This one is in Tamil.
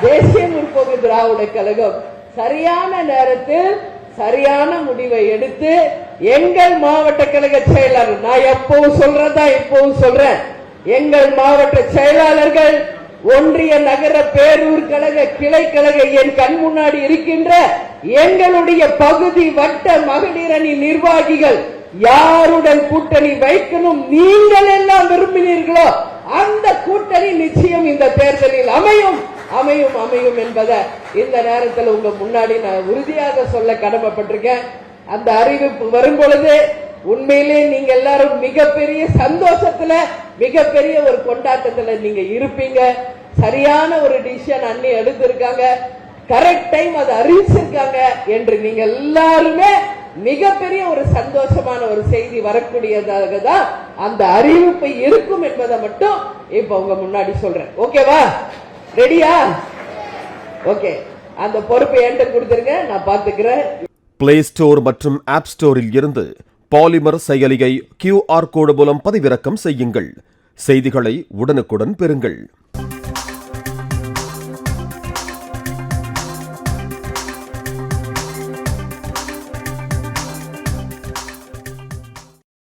தேசிய முற்போக்கு திராவிட கழகம் சரியான நேரத்தில் சரியான முடிவை எடுத்து எங்கள் மாவட்ட கழக செயலாளர், நான் எப்பவும் சொல்றதா இப்பவும் சொல்றேன், எங்கள் மாவட்ட செயலாளர்கள், ஒன்றிய நகர பேரூர் கழக கிளை கழக என் கண் முன்னாடி இருக்கின்ற எங்களுடைய பகுதி வட்ட மகளிர் அணி நிர்வாகிகள் யாருடன் கூட்டணி வைக்கணும் நீங்கள் எல்லாம் விரும்பினீர்களோ அந்த கூட்டணி நிச்சயம் இந்த தேர்தலில் அமையும் அமையும் அமையும் என்பதை இந்த நேரத்தில் உங்க முன்னாடி நான் உறுதியாக சொல்ல கடமைப்பட்டிருக்கேன். அந்த அறிவிப்பு வரும் பொழுது உண்மையிலே நீங்க எல்லாரும் மிகப்பெரிய சந்தோஷத்துல மிகப்பெரிய ஒரு கொண்டாட்டத்துல நீங்க இருப்பீங்க. சரியான ஒரு டிசிஷன் அண்ணி எடுத்திருக்காங்க, கரெக்ட் டைம் அதை அறிவிச்சிருக்காங்க என்று நீங்க எல்லாருமே மிகப்பெரிய ஒரு சந்தோஷமான ஒரு செய்தி வரக்கூடியதாக தான் அந்த அறிவிப்பு இருக்கும் என்பதை மட்டும் இப்ப உங்க முன்னாடி சொல்றேன். ஓகேவா? ரெடியா? ஓகே, அந்த பொறுப்பை என்கிட்ட கொடுத்துருங்க, நான் பாத்துக்கிறேன். பிளே ஸ்டோர் மற்றும் ஆப் ஸ்டோரில் இருந்து பாலிமர் செயலியை QR கோடு மூலம் பதிவிறக்கம் செய்யுங்கள். செய்திகளை உடனுக்குடன் பெறுங்கள்.